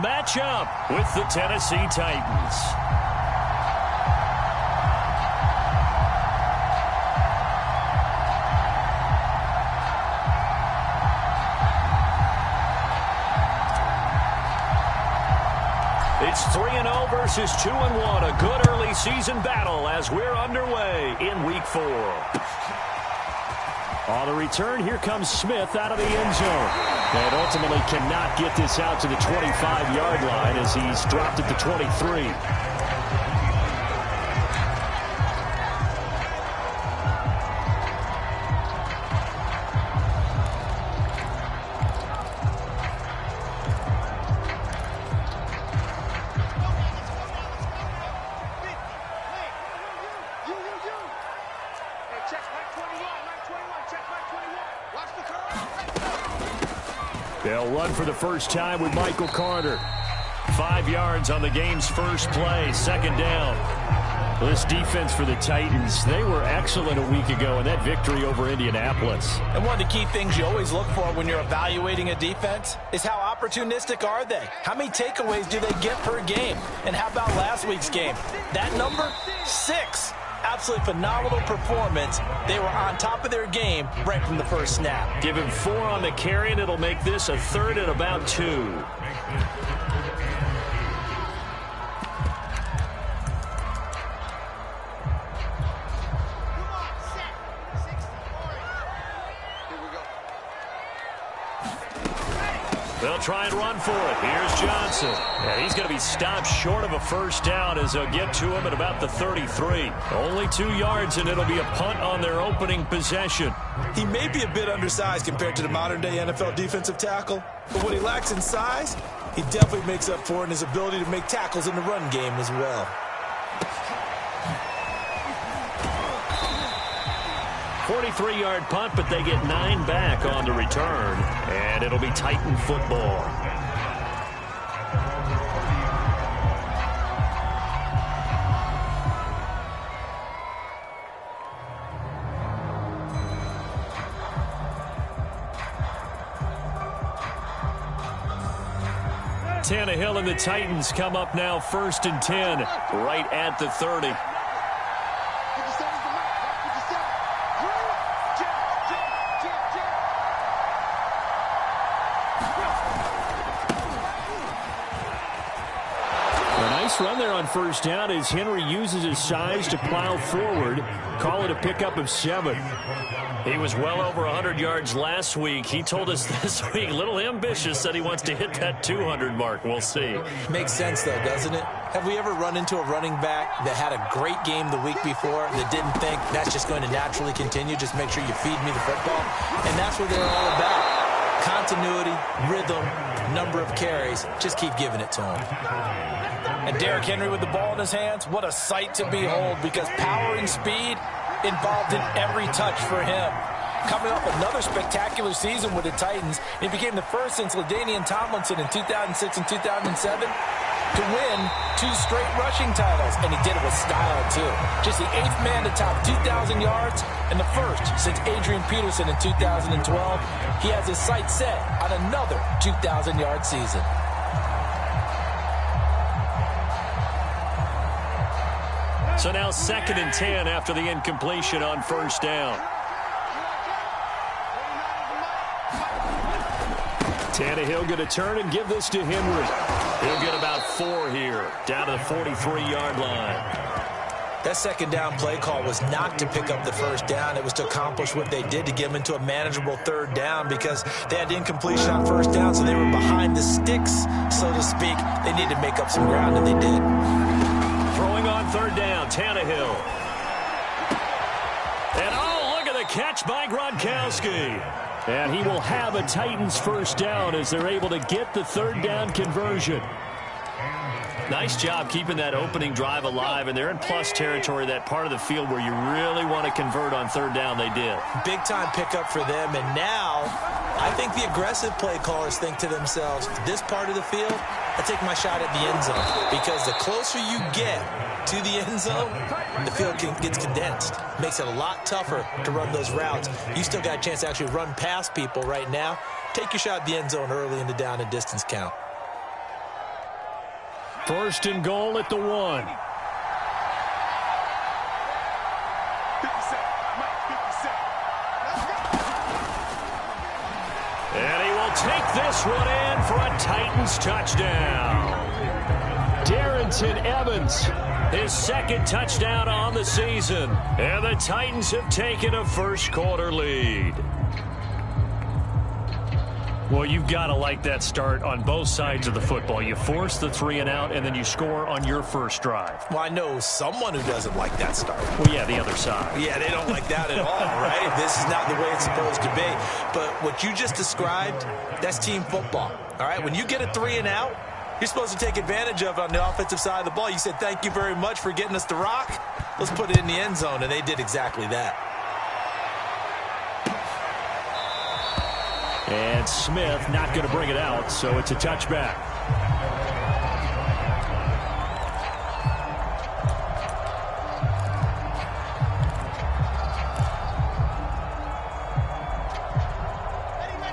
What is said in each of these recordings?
matchup with the Tennessee Titans. It's 3-0 versus 2-1. A good early season battle as we're underway in Week 4. On the return, here comes Smith out of the end zone. And ultimately cannot get this out to the 25-yard line as he's dropped at the 23. They'll run for the first time with Michael Carter. 5 yards on the game's first play, second down. This defense for the Titans, they were excellent a week ago in that victory over Indianapolis. And one of the key things you always look for when you're evaluating a defense is how opportunistic are they? How many takeaways do they get per game? And how about last week's game? That number, 6. Absolutely phenomenal performance. They were on top of their game right from the first snap. Give him 4 on the carry, and it'll make this a 3rd and about 2. They'll try and run for it. Here's Johnson. And he's going to be stopped short of a first down as they'll get to him at about the 33. Only 2 yards, and it'll be a punt on their opening possession. He may be a bit undersized compared to the modern-day NFL defensive tackle, but what he lacks in size, he definitely makes up for in his ability to make tackles in the run game as well. 43-yard punt, but they get 9 back on the return, and it'll be Titan football. Tannehill and the Titans come up now 1st and 10, right at the 30. Run there on first down as Henry uses his size to plow forward. Call it a pickup of 7. He was well over 100 yards last week. He told us this week, a little ambitious, that he wants to hit that 200 mark. We'll see. Makes sense, though, doesn't it? Have we ever run into a running back that had a great game the week before that didn't think that's just going to naturally continue? Just make sure you feed me the football. And that's what they're all about. Continuity, rhythm, number of carries. Just keep giving it to him. And Derrick Henry with the ball in his hands, what a sight to behold, because power and speed involved in every touch for him. Coming off another spectacular season with the Titans, he became the first since LaDainian Tomlinson in 2006 and 2007 to win 2 straight rushing titles, and he did it with style, too. Just the 8th man to top 2,000 yards and the first since Adrian Peterson in 2012. He has his sights set on another 2,000-yard season. So now 2nd and 10 after the incompletion on first down. Tannehill going to turn and give this to Henry. He'll get about 4 here, down to the 43-yard line. That second down play call was not to pick up the first down. It was to accomplish what they did, to get them into a manageable 3rd down, because they had incompletion on first down, so they were behind the sticks, so to speak. They needed to make up some ground, and they did. Throwing on 3rd down, Tannehill. And oh, look at the catch by Gronkowski. And he will have a Titans first down as they're able to get the 3rd down conversion. Nice job keeping that opening drive alive, and they're in plus territory, that part of the field where you really want to convert on 3rd down. They did. Big-time pickup for them, and now I think the aggressive play callers think to themselves, this part of the field, I take my shot at the end zone, because the closer you get to the end zone, the field gets condensed. Makes it a lot tougher to run those routes. You still got a chance to actually run past people right now. Take your shot at the end zone early in the down and distance count. First and goal at the 1. And he will take this one in for a Titans touchdown. Darrington Evans, his second touchdown on the season. And the Titans have taken a first-quarter lead. Well, you've got to like that start on both sides of the football. You force the 3-and-out, and then you score on your first drive. Well, I know someone who doesn't like that start. Well, yeah, the other side. Yeah, they don't like that at all, right? This is not the way it's supposed to be. But what you just described, that's team football, all right? When you get a 3-and-out, you're supposed to take advantage of it on the offensive side of the ball. You said, thank you very much for getting us the rock. Let's put it in the end zone, and they did exactly that. And Smith not going to bring it out, so it's a touchback.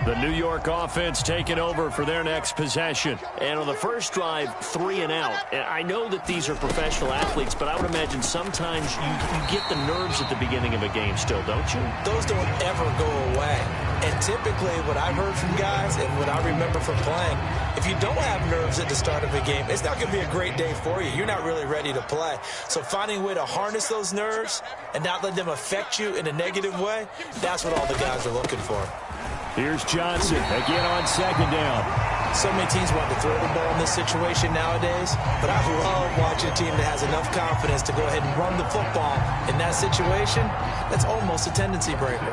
The New York offense taking over for their next possession. And on the first drive, 3-and-out. And I know that these are professional athletes, but I would imagine sometimes you get the nerves at the beginning of a game still, don't you? Those don't ever go away. And typically what I've heard from guys and what I remember from playing, if you don't have nerves at the start of a game, it's not going to be a great day for you. You're not really ready to play. So finding a way to harness those nerves and not let them affect you in a negative way, that's what all the guys are looking for. Here's Johnson again on second down. So many teams want to throw the ball in this situation nowadays, but I love watching a team that has enough confidence to go ahead and run the football in that situation. That's almost a tendency breaker.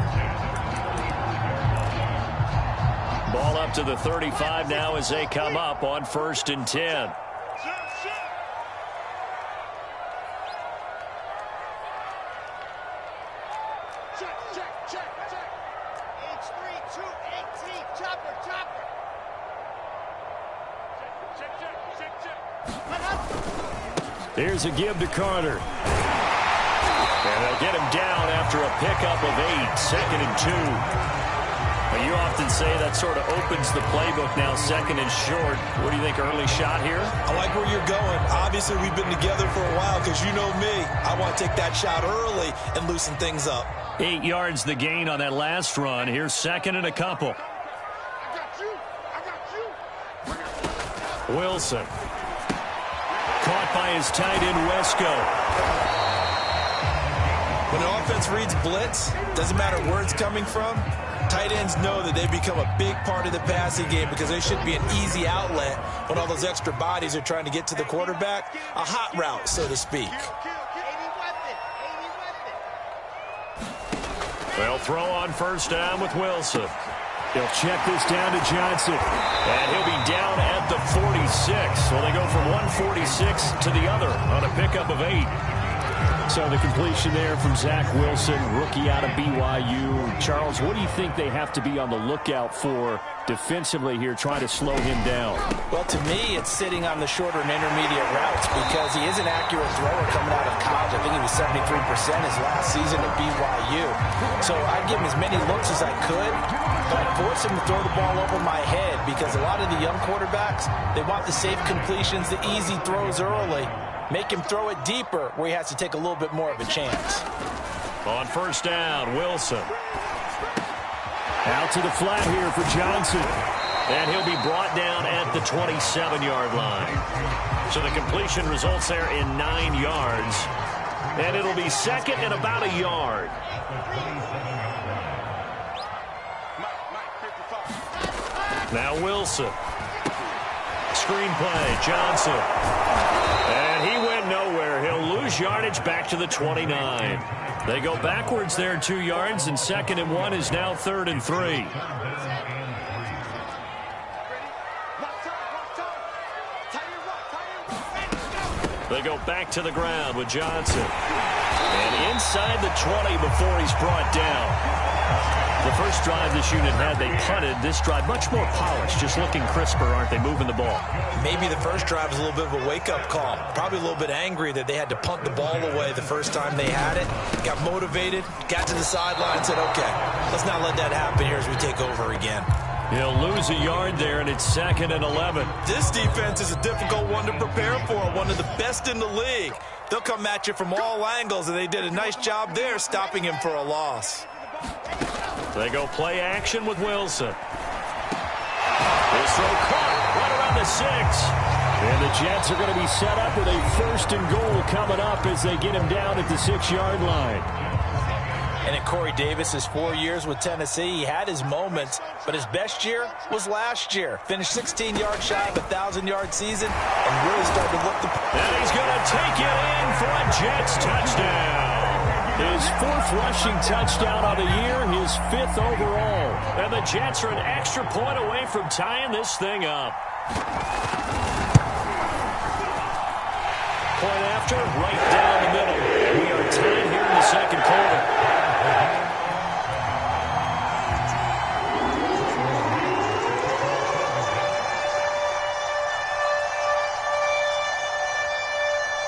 Ball up to the 35 now as they come up on 1st and 10. Here's a give to Carter. And they'll get him down after a pickup of 8, 2nd and 2. Now, you often say that sort of opens the playbook now, 2nd and short. What do you think, early shot here? I like where you're going. Obviously, we've been together for a while because you know me. I want to take that shot early and loosen things up. 8 yards the gain on that last run. Here's 2nd and a couple. Wilson. Caught by his tight end, Wesco. When the offense reads blitz, doesn't matter where it's coming from, tight ends know that they become a big part of the passing game because they should be an easy outlet when all those extra bodies are trying to get to the quarterback. A hot route, so to speak. They'll throw on 1st down with Wilson. He'll check this down to Johnson. And he'll be down at the 46. Well, they go from 146 to the other on a pickup of 8. So the completion there from Zach Wilson, rookie out of BYU. Charles, what do you think they have to be on the lookout for defensively here, trying to slow him down? Well, to me, it's sitting on the shorter and intermediate routes because he is an accurate thrower coming out of college. I think he was 73% his last season at BYU. So I'd give him as many looks as I could, but I'd force him to throw the ball over my head because a lot of the young quarterbacks, they want the safe completions, the easy throws early. Make him throw it deeper where he has to take a little bit more of a chance. On 1st down, Wilson. Out to the flat here for Johnson. And he'll be brought down at the 27-yard line. So the completion results there in 9 yards. And it'll be 2nd and about a yard. Now Wilson. Screenplay, Johnson. And he went nowhere. He'll lose yardage back to the 29. They go backwards there 2 yards, and 2nd and 1 is now 3rd and 3. They go back to the ground with Johnson. And inside the 20 before he's brought down. The first drive this unit had, they punted. This drive, much more polished, just looking crisper, aren't they, moving the ball? Maybe the first drive was a little bit of a wake-up call. Probably a little bit angry that they had to punt the ball away the first time they had it. Got motivated, got to the sideline, and said, okay, let's not let that happen here as we take over again. He'll lose a yard there, and it's 2nd and 11. This defense is a difficult one to prepare for, one of the best in the league. They'll come at you from all angles, and they did a nice job there stopping him for a loss. They go play action with Wilson. This throw caught right around the 6. And the Jets are going to be set up with a 1st and goal coming up as they get him down at the 6-yard line. And in Corey Davis's 4 years with Tennessee, he had his moments, but his best year was last year. Finished 16 yards shy of a 1,000-yard season and really started to look the... And he's going to take it in for a Jets touchdown. His 4th rushing touchdown of the year, his 5th overall. And the Jets are an extra point away from tying this thing up. Point after, right down the middle. We are tied here in the 2nd quarter.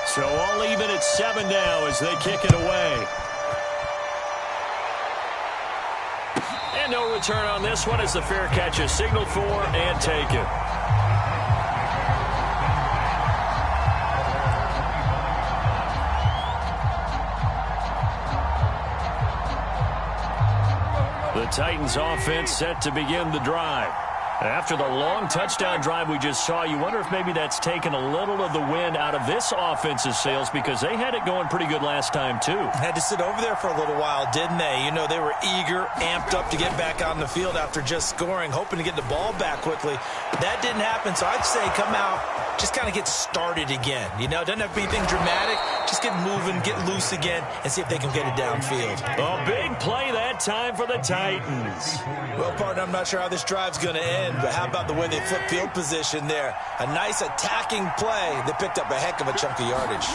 So all even at 7 now as they kick it away. And no return on this one as the fair catch is signaled for and taken. The Titans offense set to begin the drive. After the long touchdown drive we just saw, you wonder if maybe that's taken a little of the wind out of this offense's sails because they had it going pretty good last time, too. Had to sit over there for a little while, didn't they? You know, they were eager, amped up to get back on the field after just scoring, hoping to get the ball back quickly. That didn't happen, so I'd say come out, just kind of get started again. You know, doesn't have to be anything dramatic. Just get moving, get loose again, and see if they can get it downfield. A big play that time for the Titans. Well, partner, I'm not sure how this drive's going to end, but how about the way they flip field position there? A nice attacking play that picked up a heck of a chunk of yardage.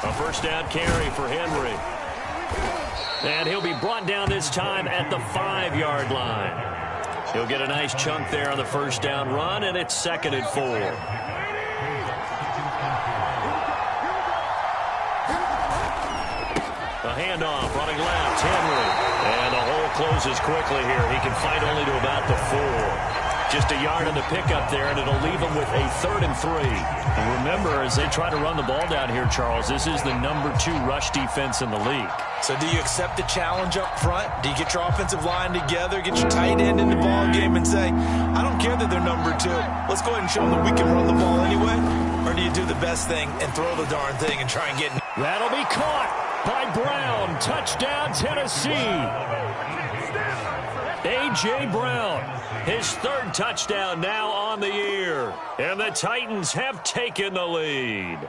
A 1st down carry for Henry. And he'll be brought down this time at the 5-yard line. He'll get a nice chunk there on the 1st down run, and it's 2nd and 4. A handoff, running left, Henry. And the hole closes quickly here. He can fight only to about the 4. Just a yard on the pickup there, and it'll leave him with a 3rd and 3. And remember, as they try to run the ball down here, Charles, this is the number 2 rush defense in the league. So do you accept the challenge up front? Do you get your offensive line together, get your tight end in the ball game and say, I don't care that they're number 2. Let's go ahead and show them that we can run the ball anyway? Or do you do the best thing and throw the darn thing and try and get... That'll be caught by Brown. Touchdown, Tennessee. A.J. Brown, his 3rd touchdown now on the year. And the Titans have taken the lead.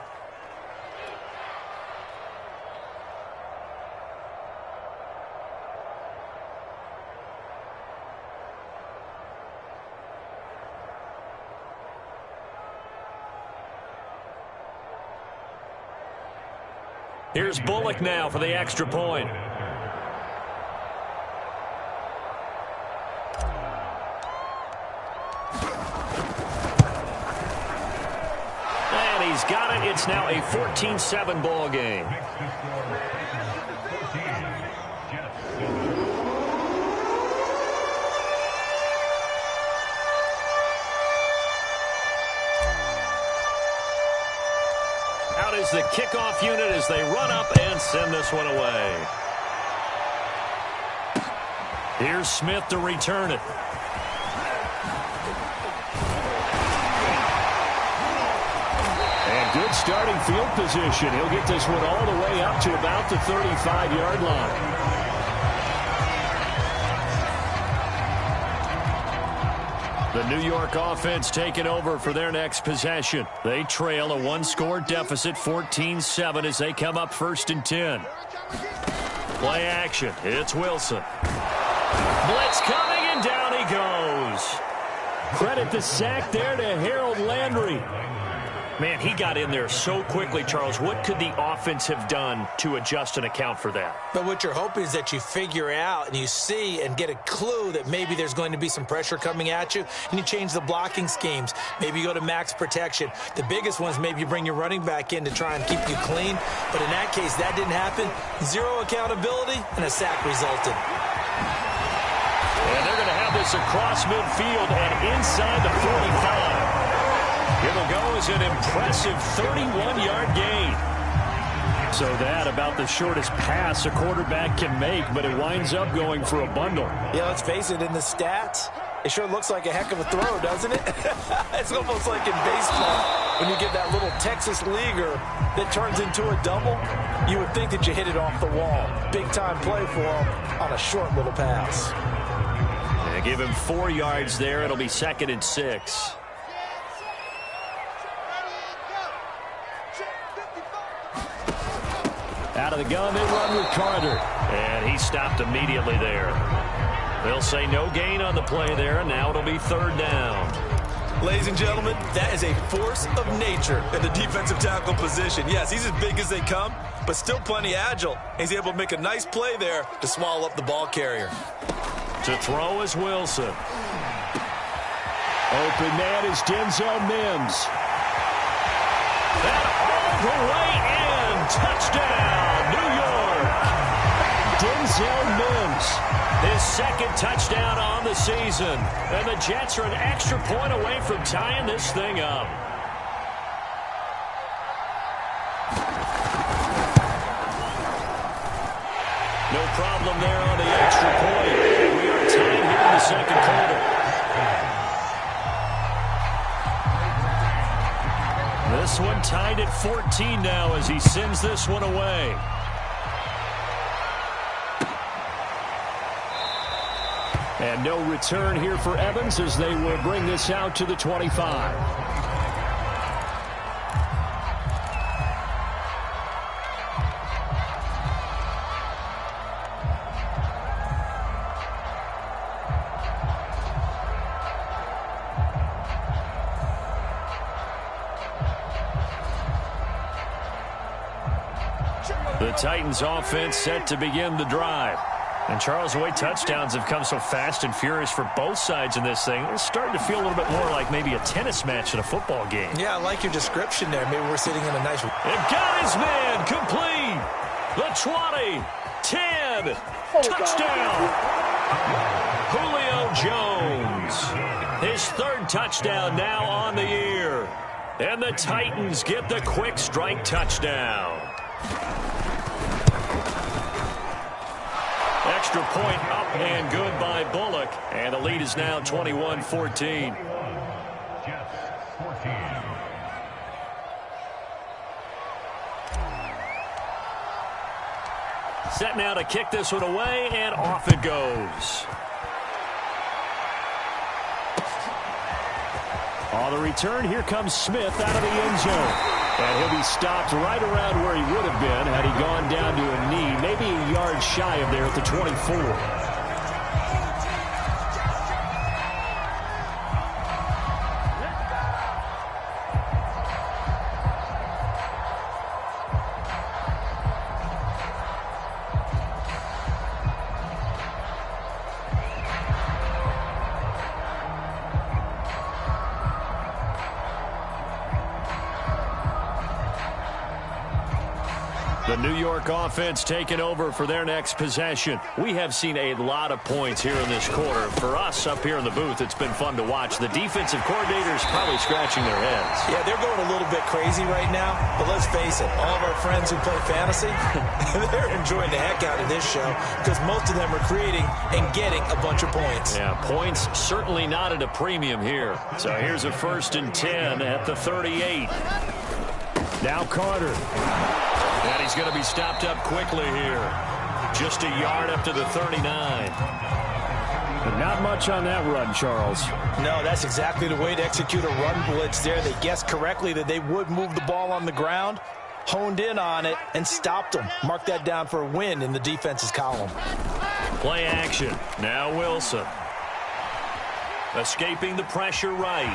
Here's Bullock now for the extra point. And he's got it. It's now a 14-7 ball game. Out is the kickoff unit as they run up and send this one away. Here's Smith to return it. And good starting field position. He'll get this one all the way up to about the 35-yard line. The New York offense taking over for their next possession. They trail a 1-score deficit, 14-7, as they come up 1st and 10. Play action. It's Wilson. Blitz coming, and down he goes. Credit the sack there to Harold Landry. Man, he got in there so quickly, Charles. What could the offense have done to adjust and account for that? But what you're hoping is that you figure out and you see and get a clue that maybe there's going to be some pressure coming at you, and you change the blocking schemes. Maybe you go to max protection. The biggest one is maybe you bring your running back in to try and keep you clean. But in that case, that didn't happen. 0 accountability, and a sack resulted. And they're going to have have this across midfield and inside the 45. It'll go as an impressive 31-yard gain. So that about the shortest pass a quarterback can make, but it winds up going for a bundle. Yeah, let's face it, in the stats, it sure looks like a heck of a throw, doesn't it? It's almost like in baseball, when you get that little Texas leaguer that turns into a double, you would think that you hit it off the wall. Big-time play for him on a short little pass. They give him 4 yards there. It'll be 2nd and 6. Out of the gun, they run with Carter. And he stopped immediately there. They'll say no gain on the play there, and now it'll be 3rd down. Ladies and gentlemen, that is a force of nature in the defensive tackle position. Yes, he's as big as they come, but still plenty agile. He's able to make a nice play there to swallow up the ball carrier. To throw is Wilson. Open man is Denzel Mims. That all the way in. Touchdown, New York. Denzel Mims. His 2nd touchdown on the season. And the Jets are an extra point away from tying this thing up. No problem there on the extra point. And we are tied here in the 2nd quarter. This one tied at 14 now as he sends this one away. And no return here for Evans as they will bring this out to the 25. The Titans offense set to begin the drive. And Charles, the way touchdowns have come so fast and furious for both sides in this thing, it's starting to feel a little bit more like maybe a tennis match in a football game. Yeah, I like your description there. Maybe we're sitting in a nice... It got his man complete. The 20, 10, touchdown. Julio Jones. His 3rd touchdown now on the year. And the Titans get the quick strike touchdown. Extra point up and good by Bullock. And the lead is now 21-14. Set now to kick this one away, and off it goes. On the return, here comes Smith out of the end zone. And he'll be stopped right around where he would have been had he gone down to a knee, maybe a yard shy of there at the 24. The New York offense taking over for their next possession. We have seen a lot of points here in this quarter. For us up here in the booth, it's been fun to watch. The defensive coordinators probably scratching their heads. Yeah, they're going a little bit crazy right now. But let's face it, all of our friends who play fantasy, they're enjoying the heck out of this show because most of them are creating and getting a bunch of points. Yeah, points certainly not at a premium here. So here's a 1st and 10 at the 38. Now Carter. And he's going to be stopped up quickly here. Just a yard up to the 39. But not much on that run, Charles. No, that's exactly the way to execute a run blitz there. They guessed correctly that they would move the ball on the ground, honed in on it, and stopped them. Mark that down for a win in the defense's column. Play action. Now Wilson. Escaping the pressure right.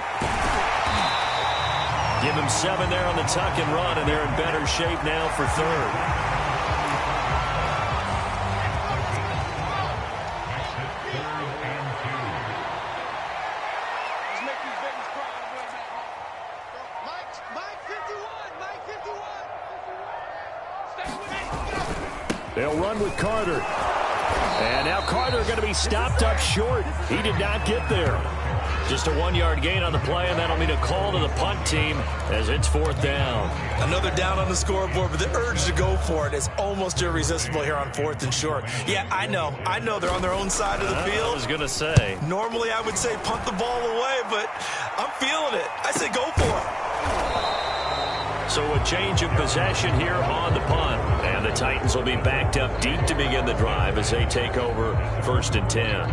Give him 7 there on the tuck and run, and they're in better shape now for 3rd. They'll run with Carter. And now Carter going to be stopped up short. He did not get there. Just a 1-yard gain on the play, and that'll mean a call to the punt team as it's 4th down. Another down on the scoreboard, but the urge to go for it is almost irresistible here on 4th and short. Yeah, I know they're on their own side of the field. I was going to say. Normally I would say punt the ball away, but I'm feeling it. I say go for it. So a change of possession here on the punt, and the Titans will be backed up deep to begin the drive as they take over 1st and 10.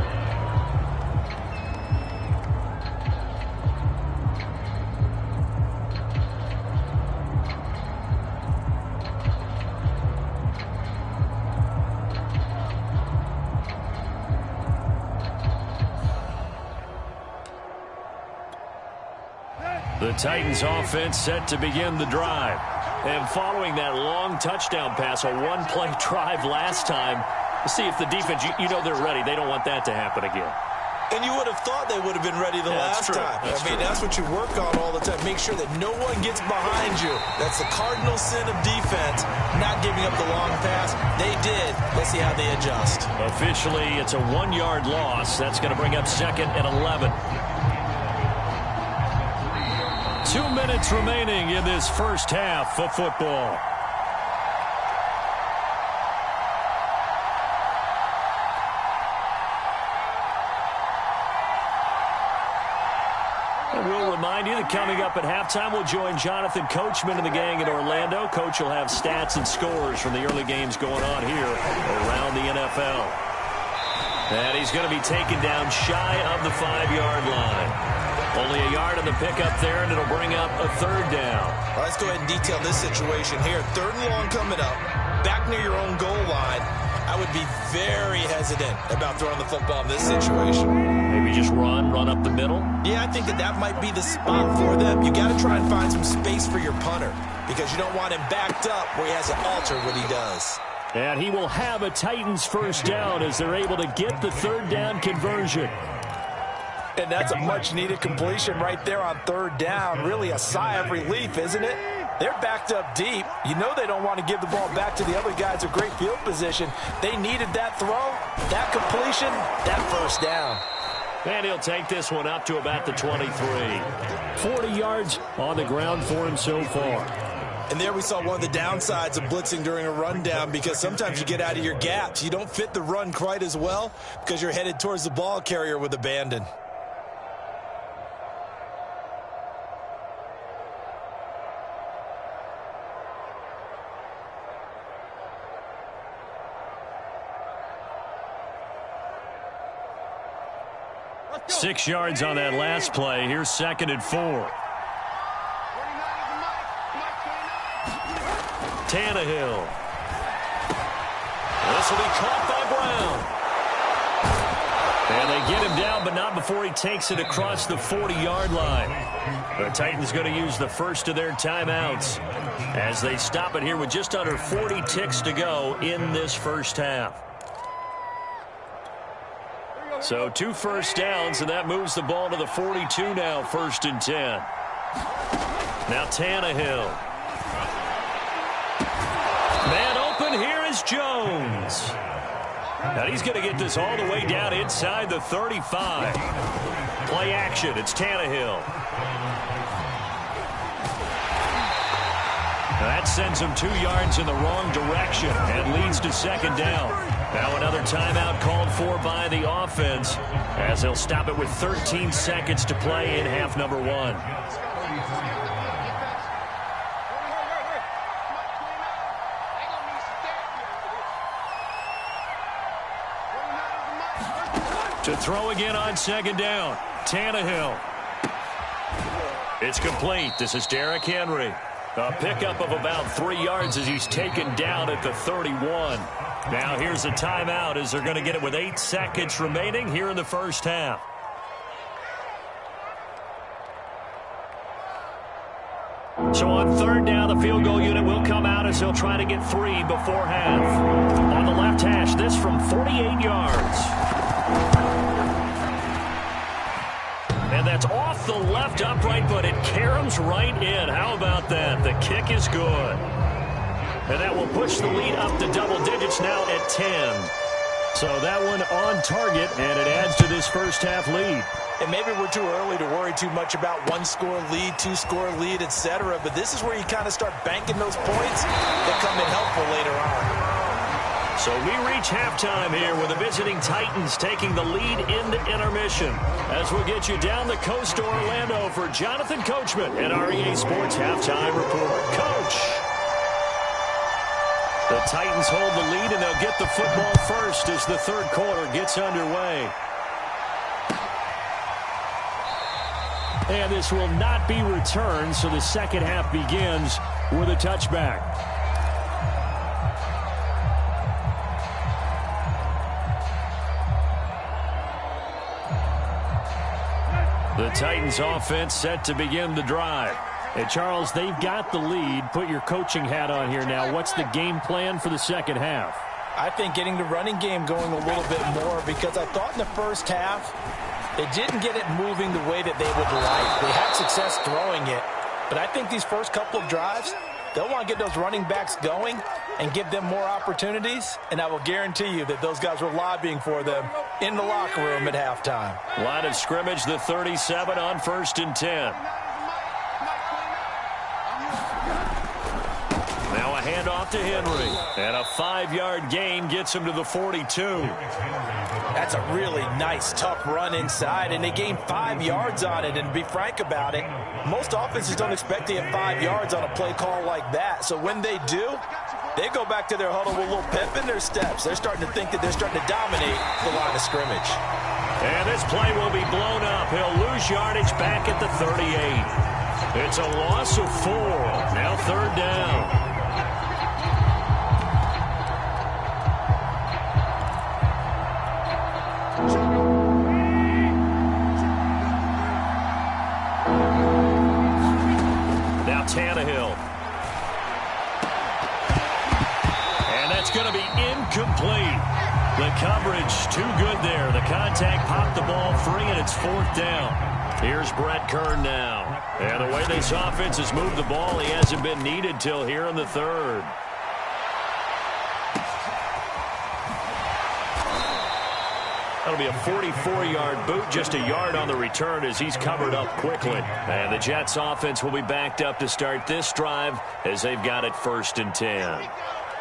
The Titans offense set to begin the drive. And following that long touchdown pass, a one-play drive last time, see if the defense, you know they're ready. They don't want that to happen again. And you would have thought they would have been ready the last time. That's what you work on all the time. Make sure that no one gets behind you. That's the cardinal sin of defense, not giving up the long pass. They did. Let's see how they adjust. Officially, it's a 1-yard loss. That's going to bring up 2nd and 11. 2 minutes remaining in this first half of football. And we'll remind you that coming up at halftime, we'll join Jonathan Coachman and the gang in Orlando. Coach will have stats and scores from the early games going on here around the NFL. And he's going to be taken down shy of the 5-yard line. Only a yard on the pickup there, and it'll bring up a 3rd down. All right, let's go ahead and detail this situation here. 3rd and long coming up, back near your own goal line. I would be very hesitant about throwing the football in this situation. Maybe just run up the middle? Yeah, I think that might be the spot for them. You got to try and find some space for your punter because you don't want him backed up where he has to alter what he does. And he will have a Titans first down as they're able to get the 3rd down conversion. And that's a much-needed completion right there on 3rd down. Really a sigh of relief, isn't it? They're backed up deep. You know they don't want to give the ball back to the other guys. A great field position. They needed that throw, that completion, that first down. And he'll take this one up to about the 23. 40 yards on the ground for him so far. And there we saw one of the downsides of blitzing during a rundown because sometimes you get out of your gaps. You don't fit the run quite as well because you're headed towards the ball carrier with abandon. Six yards on that last play. Here's 2nd and 4. Tannehill. This will be caught by Brown. And they get him down, but not before he takes it across the 40-yard line. The Titans going to use the first of their timeouts as they stop it here with just under 40 ticks to go in this first half. So 2 first downs, and that moves the ball to the 42 now, 1st and 10. Now Tannehill. Man open, here is Jones. Now he's going to get this all the way down inside the 35. Play action, it's Tannehill. That sends him 2 yards in the wrong direction and leads to 2nd down. Now another timeout called for by the offense as they'll stop it with 13 seconds to play in half number 1. To throw again on 2nd down, Tannehill. It's complete. This is Derrick Henry. A pickup of about 3 yards as he's taken down at the 31. Now here's a timeout as they're going to get it with 8 seconds remaining here in the first half. So on 3rd down, the field goal unit will come out as he'll try to get 3 before half. On the left hash, this from 48 yards. And that's off the left upright, but it caroms right in. How about that? The kick is good. And that will push the lead up to double digits now at 10. So that one on target, and it adds to this first-half lead. And maybe we're too early to worry too much about one-score lead, two-score lead, etc. But this is where you kind of start banking those points that come in helpful later on. So we reach halftime here with the visiting Titans taking the lead into intermission. As we'll get you down the coast to Orlando for Jonathan Coachman and our EA Sports Halftime Report. Coach! The Titans hold the lead, and they'll get the football first as the third quarter gets underway. And this will not be returned, so the second half begins with a touchback. The Titans offense set to begin the drive. And Charles, they've got the lead. Put your coaching hat on here now. What's the game plan for the second half? I think getting the running game going a little bit more, because I thought in the first half they didn't get it moving the way that they would like. They had success throwing it, but I think these first couple of drives, they'll want to get those running backs going and give them more opportunities, and I will guarantee you that those guys were lobbying for them in the locker room at halftime. Line of scrimmage, the 37 on 1st and 10. Now a handoff to Henry, and a 5-yard gain gets him to the 42. That's a really nice, tough run inside, and they gained 5 yards on it. And to be frank about it, most offenses don't expect to get 5 yards on a play call like that. So when they do, they go back to their huddle with a little pep in their steps. They're starting to think that they're starting to dominate the line of scrimmage. And this play will be blown up. He'll lose yardage back at the 38. It's a loss of 4. Now 3rd down. Tannehill. And that's going to be incomplete. The coverage too good there. The contact popped the ball free, and it's 4th down. Here's Brett Kern now. And the way this offense has moved the ball, he hasn't been needed till here in the 3rd. That'll be a 44-yard boot, just a yard on the return as he's covered up quickly. And the Jets offense will be backed up to start this drive as they've got it 1st and 10.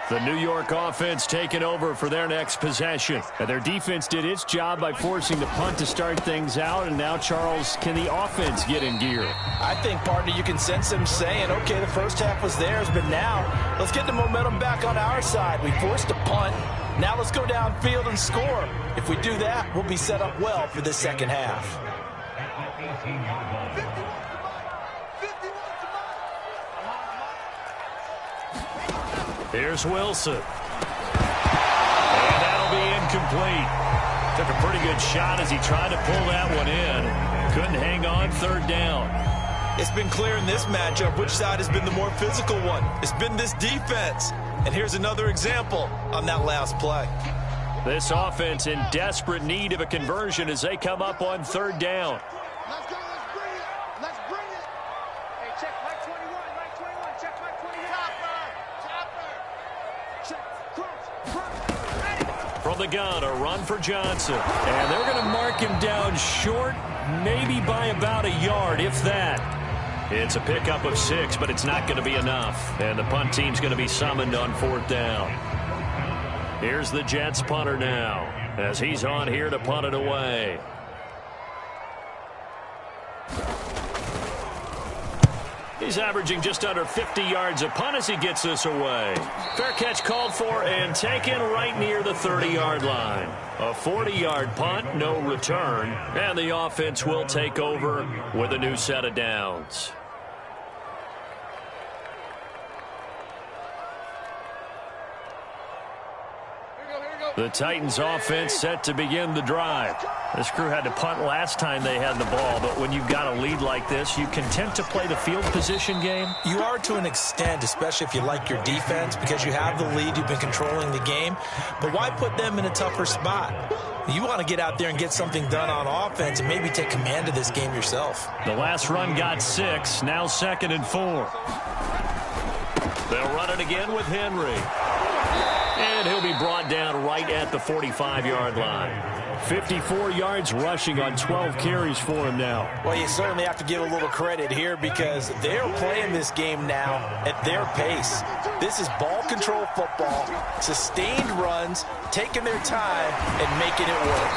The New York offense taking over for their next possession. And their defense did its job by forcing the punt to start things out. And now, Charles, can the offense get in gear? I think, partner, you can sense them saying, okay, the first half was theirs, but now let's get the momentum back on our side. We forced a punt. Now let's go downfield and score. If we do that, we'll be set up well for the second half. Here's Wilson. And that'll be incomplete. Took a pretty good shot as he tried to pull that one in. Couldn't hang on, 3rd down. It's been clear in this matchup which side has been the more physical one. It's been this defense. And here's another example on that last play. This offense in desperate need of a conversion as they come up on 3rd down. Let's go. Let's bring it. Let's bring it. Hey, check Mike 21. Mike 21. Check Mike 21. Topper. Check. Crunch. From the gun, a run for Johnson. And they're going to mark him down short, maybe by about a yard, if that. It's a pickup of 6, but it's not going to be enough. And the punt team's going to be summoned on 4th down. Here's the Jets punter now, as he's on here to punt it away. He's averaging just under 50 yards a punt as he gets this away. Fair catch called for and taken right near the 30-yard line. A 40-yard punt, no return, and the offense will take over with a new set of downs. The Titans offense set to begin the drive. This crew had to punt last time they had the ball, but when you've got a lead like this, you content to play the field position game? You are to an extent, especially if you like your defense, because you have the lead, you've been controlling the game. But why put them in a tougher spot? You want to get out there and get something done on offense and maybe take command of this game yourself. The last run got 6, now 2nd and 4. They'll run it again with Henry. And he'll be brought down right at the 45-yard line. 54 yards rushing on 12 carries for him now. Well, you certainly have to give a little credit here because they're playing this game now at their pace. This is ball control football, sustained runs, taking their time, and making it work.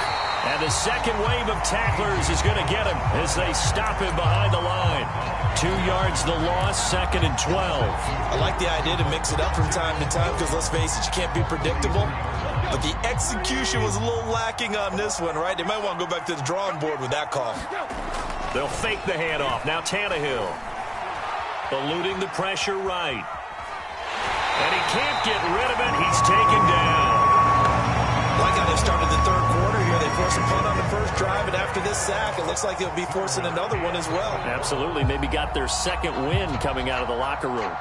And the second wave of tacklers is going to get him as they stop him behind the line. 2 yards the loss, 2nd and 12. I like the idea to mix it up from time to time because, let's face it, you can't be predictable. But the execution was a little lacking on this one, right? They might want to go back to the drawing board with that call. They'll fake the handoff. Now Tannehill eluding the pressure right. And he can't get rid of it. He's taken down. Like how they started the third quarter here. They forced a punt on the first drive, and after this sack, it looks like they'll be forcing another one as well. Absolutely. Maybe got their second win coming out of the locker room.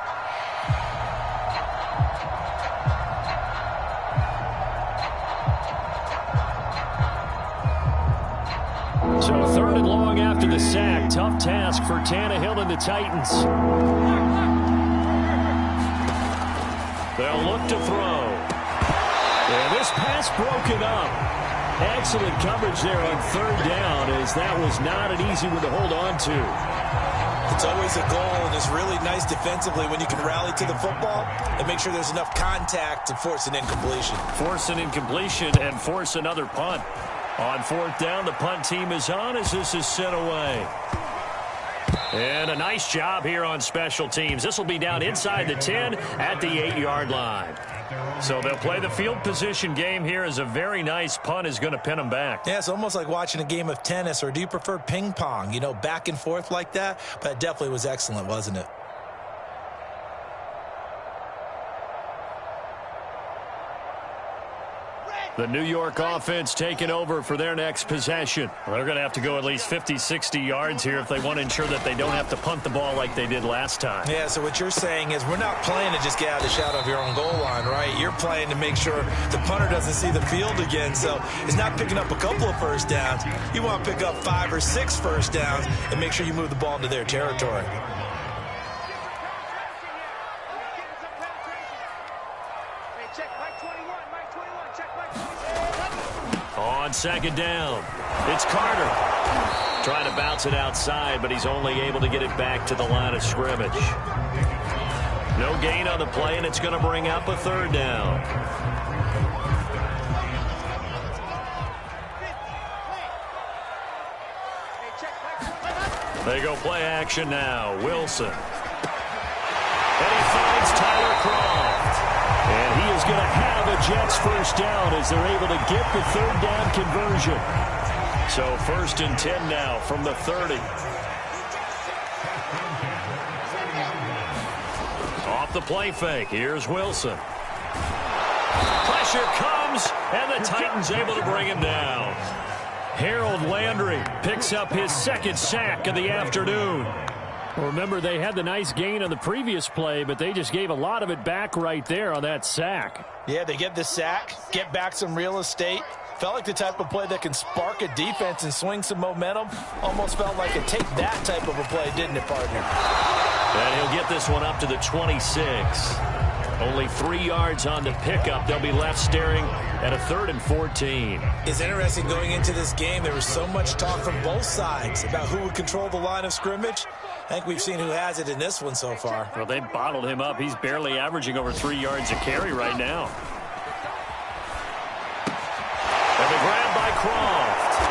So 3rd and long after the sack. Tough task for Tannehill and the Titans. They'll look to throw. And this pass broken up. Excellent coverage there on 3rd down, as that was not an easy one to hold on to. It's always a goal, and it's really nice defensively when you can rally to the football and make sure there's enough contact to force an incompletion. Force an incompletion and force another punt. On 4th down, the punt team is on as this is sent away. And a nice job here on special teams. This will be down inside the 10 at the 8-yard line. So they'll play the field position game here as a very nice punt is going to pin them back. Yeah, it's almost like watching a game of tennis, or do you prefer ping pong? You know, back and forth like that? But it definitely was excellent, wasn't it? The New York offense taking over for their next possession. They're going to have to go at least 50, 60 yards here if they want to ensure that they don't have to punt the ball like they did last time. Yeah, so what you're saying is we're not playing to just get out of the shadow of your own goal line, right? You're playing to make sure the punter doesn't see the field again. So it's not picking up a couple of first downs. You want to pick up 5 or 6 first downs and make sure you move the ball into their territory. On 2nd down, it's Carter. Trying to bounce it outside, but he's only able to get it back to the line of scrimmage. No gain on the play, and it's going to bring up a 3rd down. They go play action now. Wilson. And he finds Tyler Croft. And he is going to have a Jets first down as they're able to get the 3rd down conversion. So 1st and 10 now from the 30. Off the play fake. Here's Wilson. Pressure comes, and the Titans able to bring him down. Harold Landry picks up his 2nd sack of the afternoon. Well, remember, they had the nice gain on the previous play, but they just gave a lot of it back right there on that sack. Yeah, they get the sack, get back some real estate. Felt like the type of play that can spark a defense and swing some momentum. Almost felt like a take that type of a play, didn't it, partner? And he'll get this one up to the 26. Only 3 yards on the pickup. They'll be left staring at a 3rd and 14. It's interesting going into this game. There was so much talk from both sides about who would control the line of scrimmage. I think we've seen who has it in this one so far. Well, they bottled him up. He's barely averaging over 3 yards a carry right now. And the grab by Croft.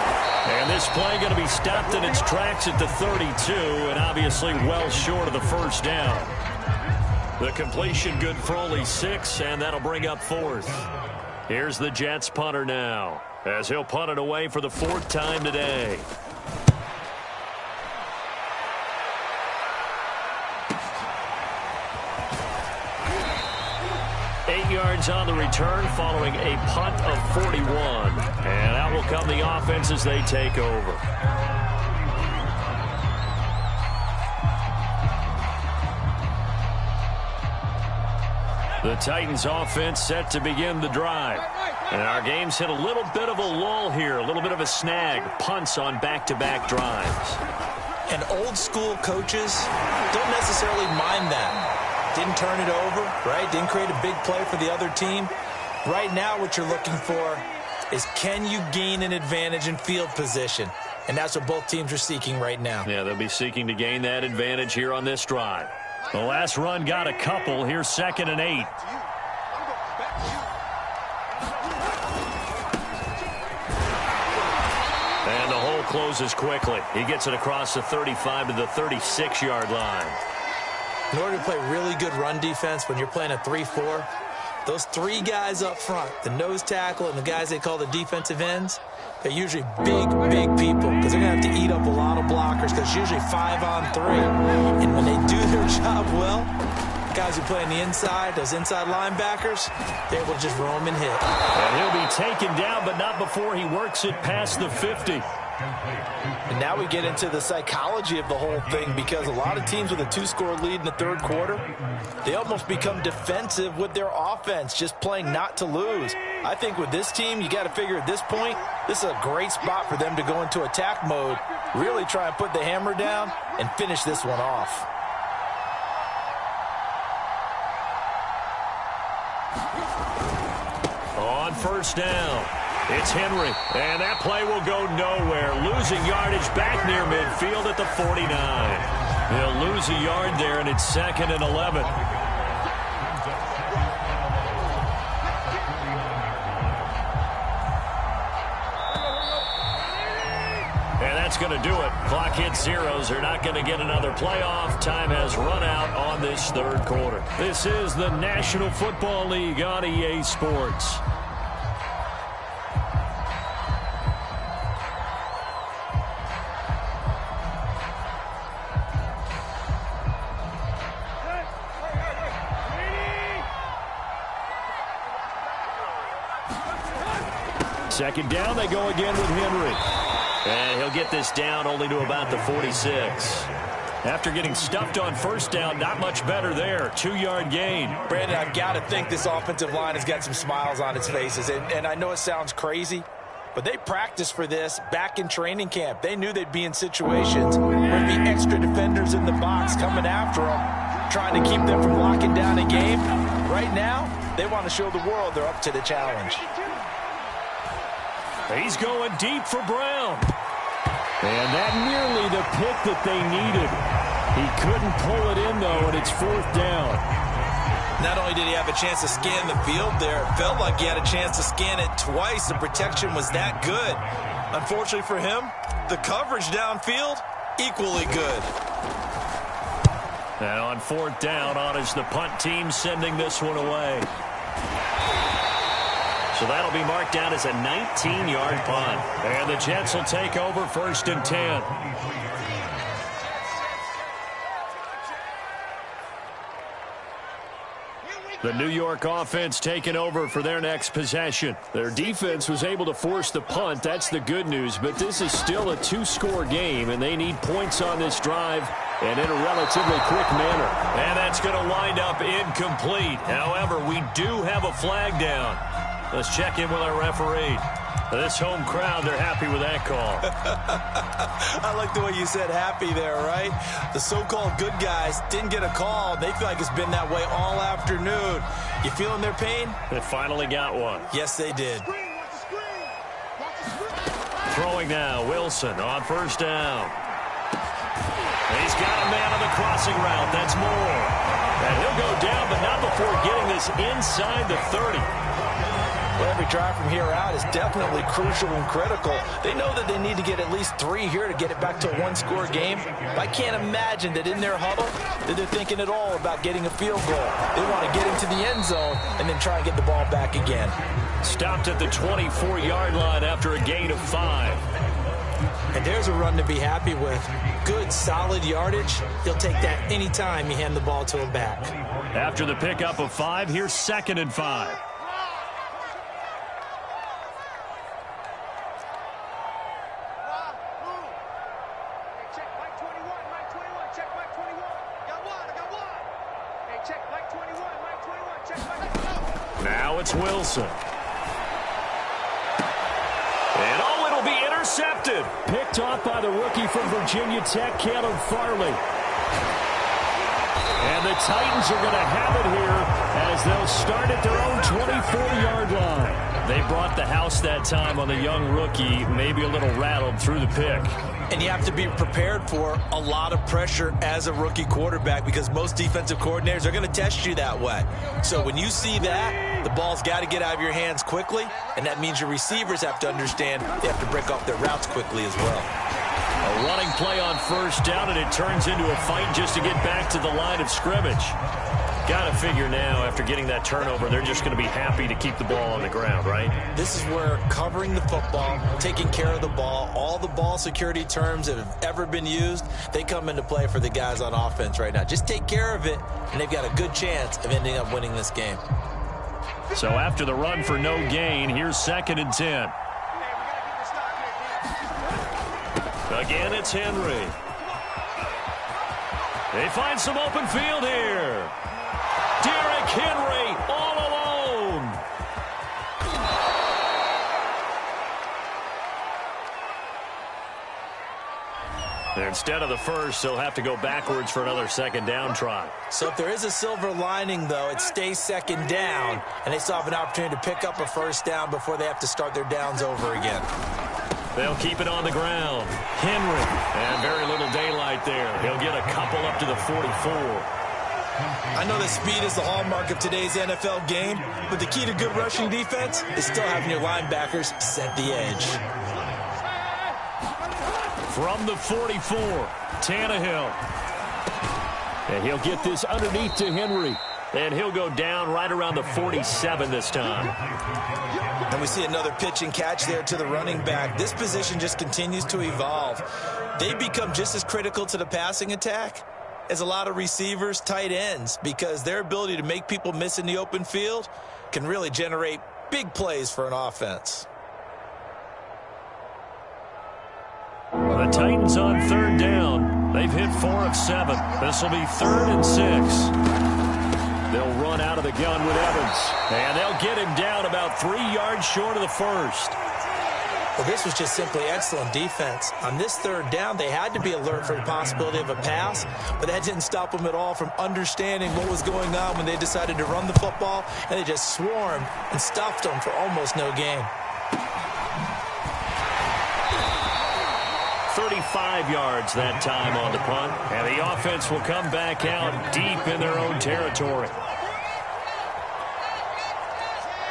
And this play going to be stopped in its tracks at the 32, and obviously well short of the first down. The completion good for only 6, and that'll bring up 4th. Here's the Jets punter now, as he'll punt it away for the 4th time today. Yards on the return following a punt of 41. And out will come the offense as they take over. The Titans offense set to begin the drive. And our game's hit a little bit of a lull here, a little bit of a snag. Punts on back-to-back drives. And old school coaches don't necessarily mind that. Didn't turn it over, right? Didn't create a big play for the other team. Right now what you're looking for is, can you gain an advantage in field position? And that's what both teams are seeking right now. Yeah, they'll be seeking to gain that advantage here on this drive. The last run got a couple. Here's 2nd and 8. And the hole closes quickly. He gets it across the 35 to the 36-yard line. In order to play really good run defense when you're playing a 3-4, those 3 guys up front, the nose tackle and the guys they call the defensive ends, they're usually big, big people because they're going to have to eat up a lot of blockers because it's usually 5-on-3. And when they do their job well, guys who play on the inside, those inside linebackers, they're able to just roam and hit. And he'll be taken down, but not before he works it past the 50. And now we get into the psychology of the whole thing, because a lot of teams with a 2-score lead in the third quarter, they almost become defensive with their offense, just playing not to lose. I think with this team, you got to figure at this point, this is a great spot for them to go into attack mode, really try and put the hammer down and finish this one off. On first down, it's Henry, and that play will go nowhere. Losing yardage back near midfield at the 49. They'll lose a yard there, and it's 2nd and 11. And that's going to do it. Clock hits zeros. They're not going to get another playoff. Time has run out on this third quarter. This is the National Football League on EA Sports. Second down, they go again with Henry. And he'll get this down only to about the 46. After getting stuffed on first down, not much better there. 2-yard gain. Brandon, I've got to think this offensive line has got some smiles on its faces. And I know it sounds crazy, but they practiced for this back in training camp. They knew they'd be in situations where there'd be extra defenders in the box coming after them, trying to keep them from locking down a game. Right now, they want to show the world they're up to the challenge. He's going deep for Brown. And that nearly the pick that they needed. He couldn't pull it in, though, and it's 4th down. Not only did he have a chance to scan the field there, it felt like he had a chance to scan it twice. The protection was that good. Unfortunately for him, the coverage downfield, equally good. And on 4th down, on is the punt team sending this one away. So that'll be marked down as a 19-yard punt. And the Jets will take over 1st and 10. The New York offense taking over for their next possession. Their defense was able to force the punt. That's the good news. But this is still a 2-score game, and they need points on this drive and in a relatively quick manner. And that's going to wind up incomplete. However, we do have a flag down. Let's check in with our referee. This home crowd, they're happy with that call. I like the way you said happy there, right? The so-called good guys didn't get a call. They feel like it's been that way all afternoon. You feeling their pain? They finally got one. Yes, they did. Throwing now, Wilson on first down. He's got a man on the crossing route. That's Moore. And he'll go down, but not before getting this inside the 30. Well, every drive from here out is definitely crucial and critical. They know that they need to get at least 3 here to get it back to a 1-score game. But I can't imagine that in their huddle that they're thinking at all about getting a field goal. They want to get into the end zone and then try and get the ball back again. Stopped at the 24-yard line after a gain of 5. And there's a run to be happy with. Good, solid yardage. He'll take that anytime you hand the ball to him back. After the pickup of 5, here's 2nd and 5. Now it's Wilson. And oh, it'll be intercepted. Picked off by the rookie from Virginia Tech, Caleb Farley. And the Titans are going to have it here as they'll start at their own 24-yard line. They brought the house that time on the young rookie, maybe a little rattled through the pick. And you have to be prepared for a lot of pressure as a rookie quarterback because most defensive coordinators are going to test you that way. So when you see that, the ball's got to get out of your hands quickly, and that means your receivers have to understand they have to break off their routes quickly as well. A running play on first down, and it turns into a fight just to get back to the line of scrimmage. Got to figure now, after getting that turnover, they're just going to be happy to keep the ball on the ground, right? This is where covering the football, taking care of the ball, all the ball security terms that have ever been used, they come into play for the guys on offense right now. Just take care of it, and they've got a good chance of ending up winning this game. So after the run for no gain, here's 2nd and 10. Again, it's Henry. They find some open field here. Derrick Henry all alone. And instead of the first, they'll have to go backwards for another 2nd down try. So if there is a silver lining, though, it stays 2nd down, and they still have an opportunity to pick up a 1st down before they have to start their downs over again. They'll keep it on the ground. Henry, and very little daylight there. He'll get a couple up to the 44. I know that speed is the hallmark of today's NFL game, but the key to good rushing defense is still having your linebackers set the edge. From the 44, Tannehill. And he'll get this underneath to Henry. And he'll go down right around the 47 this time. And we see another pitch and catch there to the running back. This position just continues to evolve. They become just as critical to the passing attack as a lot of receivers, tight ends, because their ability to make people miss in the open field can really generate big plays for an offense. The Titans on 3rd down. They've hit 4 of 7. This will be 3rd and 6. They'll run out of the gun with Evans. And they'll get him down about 3 yards short of the first. Well, this was just simply excellent defense. On this 3rd down, they had to be alert for the possibility of a pass, but that didn't stop them at all from understanding what was going on when they decided to run the football, and they just swarmed and stuffed them for almost no gain. 35 yards that time on the punt, and the offense will come back out deep in their own territory.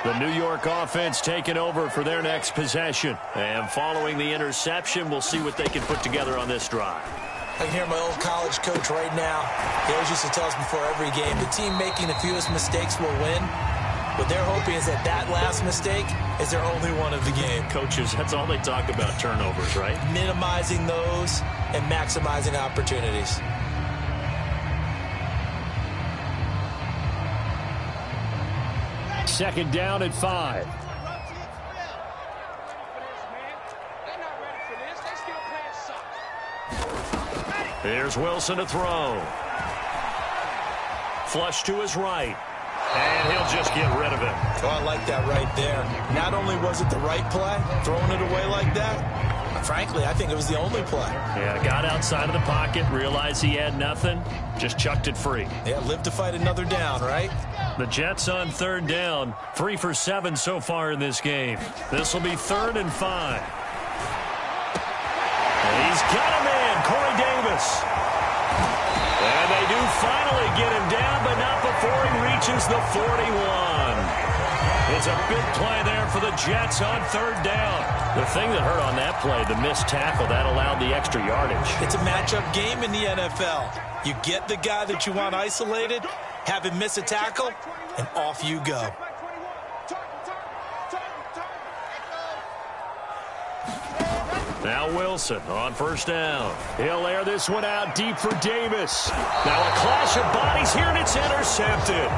The New York offense taking over for their next possession. And following the interception, we'll see what they can put together on this drive. I can hear my old college coach right now. He always used to tell us before every game, the team making the fewest mistakes will win. What they're hoping is that that last mistake is their only one of the game. Coaches, that's all they talk about, turnovers, right? Minimizing those and maximizing opportunities. Second down at 5. Here's Wilson to throw. Flush to his right. And he'll just get rid of it. Oh, I like that right there. Not only was it the right play, throwing it away like that, frankly, I think it was the only play. Yeah, got outside of the pocket, realized he had nothing, just chucked it free. Yeah, live to fight another down, right? The Jets on 3rd down, 3 for 7 so far in this game. This will be 3rd and 5. And he's got a man, Corey Davis. And they do finally get him down, but not before he reaches the 41. It's a big play there for the Jets on 3rd down. The thing that hurt on that play, the missed tackle, that allowed the extra yardage. It's a matchup game in the NFL. You get the guy that you want isolated, have him miss a tackle, and off you go. Now Wilson on 1st down. He'll air this one out deep for Davis. Now a clash of bodies here, and it's intercepted.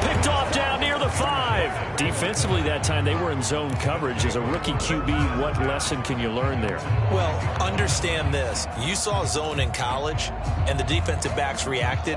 Picked off down near the 5. Defensively that time, they were in zone coverage. As a rookie QB, what lesson can you learn there? Well, understand this. You saw zone in college, and the defensive backs reacted,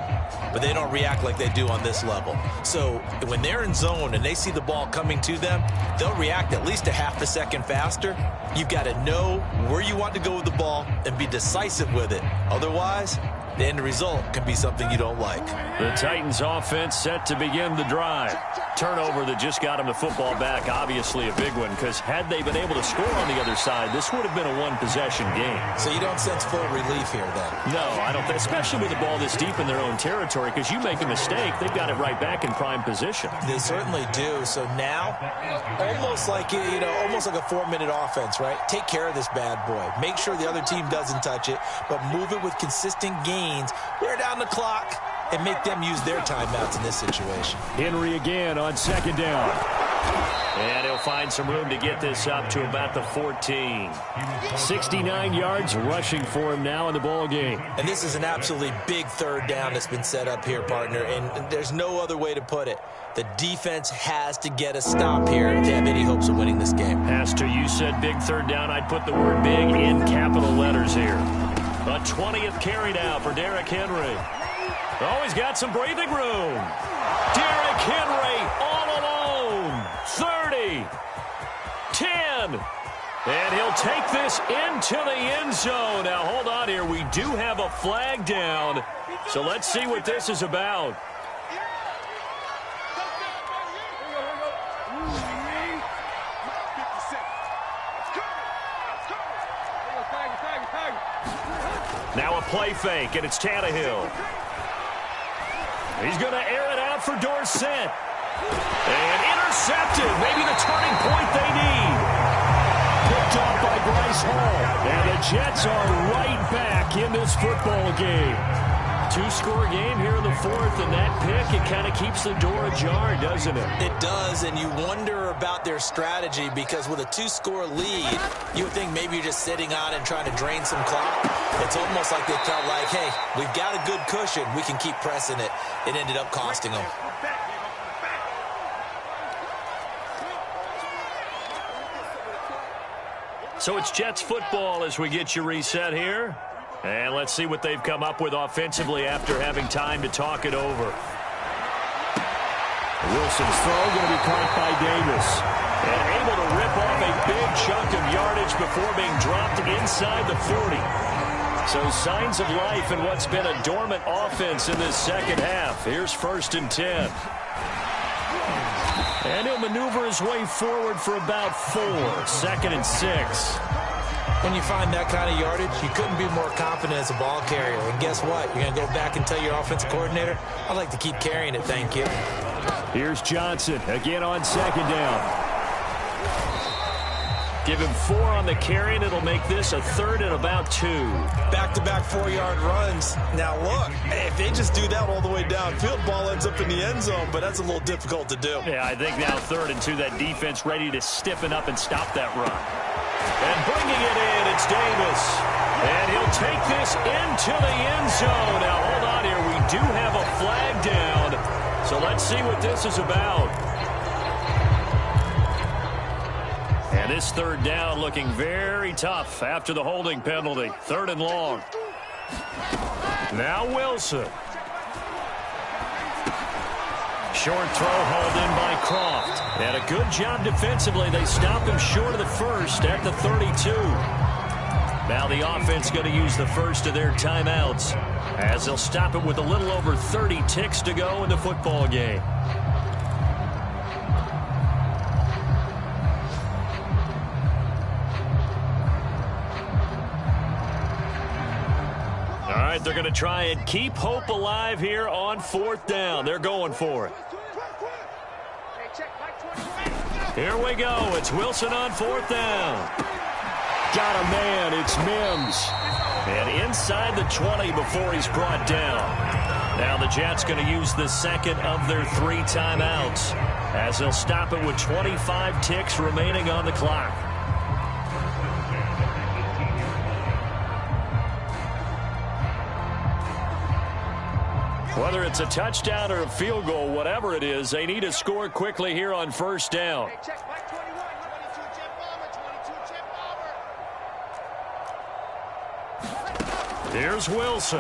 but they don't react like they do on this level. So when they're in zone and they see the ball coming to them, they'll react at least a half a second faster. You've got to know where you want to go with the ball and be decisive with it. Otherwise, the end result can be something you don't like. The Titans offense set to begin the drive. Turnover that just got them the football back, obviously a big one, because had they been able to score on the other side, this would have been a one-possession game. So you don't sense full relief here then? No, I don't think, especially with the ball this deep in their own territory, because you make a mistake, they've got it right back in prime position. They certainly do. So now, almost like almost like a 4-minute offense, right? Take care of this bad boy. Make sure the other team doesn't touch it, but move it with consistent gains. Wear down the clock and make them use their timeouts in this situation. Henry again on second down. And he'll find some room to get this up to about the 14. 69 yards rushing for him now in the ball game. And this is an absolutely big third down that's been set up here, partner, and there's no other way to put it. The defense has to get a stop here to have any hopes of winning this game. Has to. You said big third down. I'd put the word big in capital letters here. A 20th carry now for Derrick Henry. Oh, he's got some breathing room. Derrick Henry all alone. 30. 10. And he'll take this into the end zone. Now, hold on here. We do have a flag down. So let's see what this is about. Now a play fake, and it's Tannehill. He's going to air it out for Dorsett. And intercepted. Maybe the turning point they need. Picked off by Bryce Hall. And the Jets are right back in this football game. Two-score game here in the fourth, and that pick, it kind of keeps the door ajar, doesn't it? It does, and you wonder about their strategy because with a two-score lead, you would think maybe you're just sitting on and trying to drain some clock. It's almost like they felt like, hey, we've got a good cushion. We can keep pressing it. It ended up costing them. So it's Jets football as we get you reset here. And let's see what they've come up with offensively after having time to talk it over. Wilson's throw going to be caught by Davis. And able to rip off a big chunk of yardage before being dropped inside the 40. So signs of life in what's been a dormant offense in this second half. Here's 1st and 10. And he'll maneuver his way forward for about 4. 2nd and 6. When you find that kind of yardage, you couldn't be more confident as a ball carrier. And guess what? You're going to go back and tell your offensive coordinator, I'd like to keep carrying it, thank you. Here's Johnson again on 2nd down. Give him 4 on the carry, and it'll make this a 3rd and about 2. Back-to-back 4-yard runs. Now, look, if they just do that all the way downfield, ball ends up in the end zone, but that's a little difficult to do. Yeah, I think now 3rd and 2, that defense ready to stiffen up and stop that run. And bringing it in, it's Davis. And he'll take this into the end zone. Now, hold on here. We do have a flag down. So let's see what this is about. And this 3rd down looking very tough after the holding penalty. 3rd and long. Now Wilson. Short throw hauled in by Croft. And a good job defensively. They stop him short of the 1st at the 32. Now the offense going to use the first of their timeouts as they'll stop it with a little over 30 ticks to go in the football game. All right, they're going to try and keep hope alive here on 4th down. They're going for it. Here we go. It's Wilson on 4th down. Got a man. It's Mims. And inside the 20 before he's brought down. Now the Jets going to use the 2nd of their 3 timeouts as they'll stop it with 25 ticks remaining on the clock. Whether it's a touchdown or a field goal, whatever it is, they need to score quickly here on 1st down. Here's Wilson.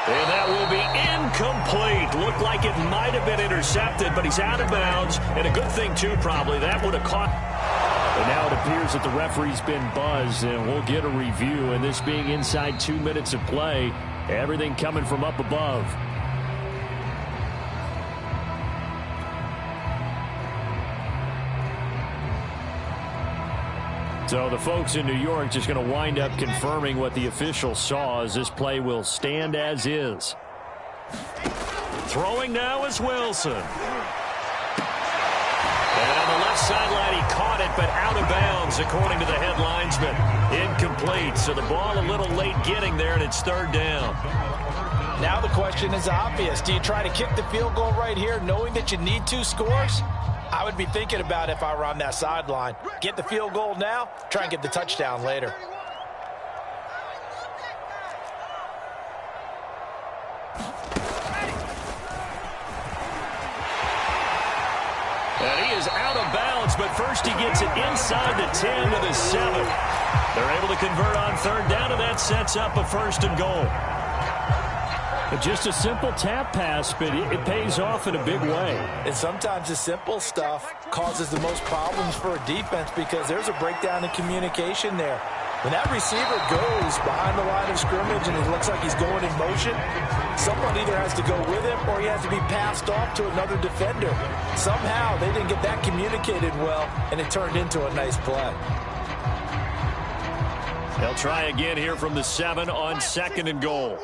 And that will be incomplete. Looked like it might have been intercepted, but he's out of bounds. And a good thing, too, probably. That would have caught. And now it appears that the referee's been buzzed, and we'll get a review. And this being inside 2 minutes of play, everything coming from up above. So the folks in New York just going to wind up confirming what the official saw, as this play will stand as is. Throwing now is Wilson. And on the left sideline, he caught it, but out of bounds, according to the head linesman. Incomplete, so the ball a little late getting there, and it's third down. Now the question is obvious. Do you try to kick the field goal right here, knowing that you need 2 scores? I would be thinking about it if I were on that sideline. Get the field goal now, try and get the touchdown later. And he is out of bounds, but first he gets it inside the 10 to the 7. They're able to convert on third down, and that sets up a 1st and goal. Just a simple tap pass, but it pays off in a big way. And sometimes the simple stuff causes the most problems for a defense because there's a breakdown in communication there. When that receiver goes behind the line of scrimmage and it looks like he's going in motion, someone either has to go with him or he has to be passed off to another defender. Somehow they didn't get that communicated well, and it turned into a nice play. They'll try again here from the 7 on 2nd and goal.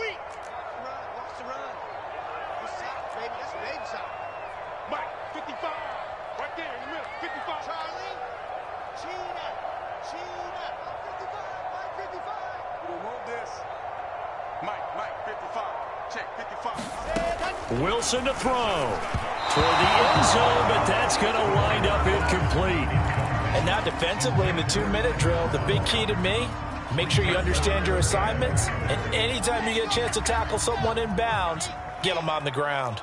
Wilson to throw toward the end zone, but that's going to wind up incomplete. And now defensively in the 2-minute drill, the big key to me, make sure you understand your assignments, and anytime you get a chance to tackle someone in bounds, get them on the ground.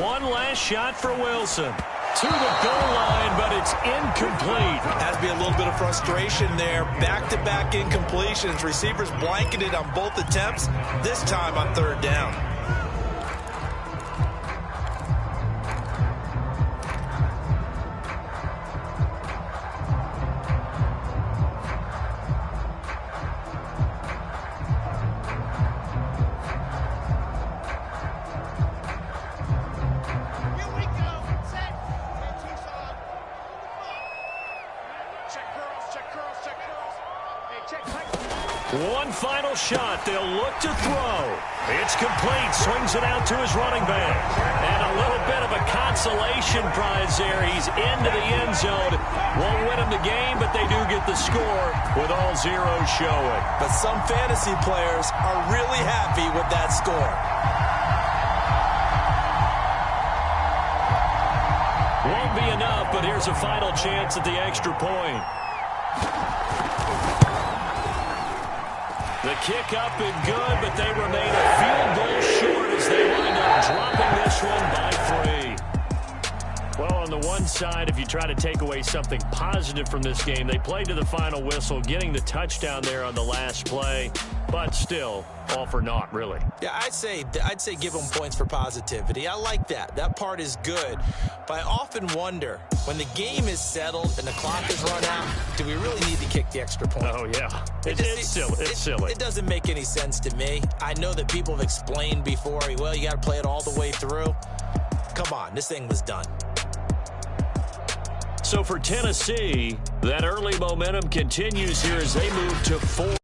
One last shot for Wilson. To the goal line, but it's incomplete. Has to be a little bit of frustration there. Back-to-back incompletions. Receivers blanketed on both attempts, this time on third down. One final shot. They'll look to throw. It's complete. Swings it out to his running back. And a little bit of a consolation prize there. He's into the end zone. Won't win him the game, but they do get the score with all zeros showing. But some fantasy players are really happy with that score. Won't be enough, but here's a final chance at the extra point. The kick up and good, but they remain a field goal short as they wind up dropping this one by 3. Well, on the one side, if you try to take away something positive from this game, they played to the final whistle, getting the touchdown there on the last play, but still, all for naught, really. Yeah, I'd say give them points for positivity. I like that. That part is good. But I often wonder, when the game is settled and the clock is run out, do we really need to kick the extra point? Oh, yeah. It's silly. It doesn't make any sense to me. I know that people have explained before, well, you got to play it all the way through. Come on, this thing was done. So for Tennessee, that early momentum continues here as they move to 4.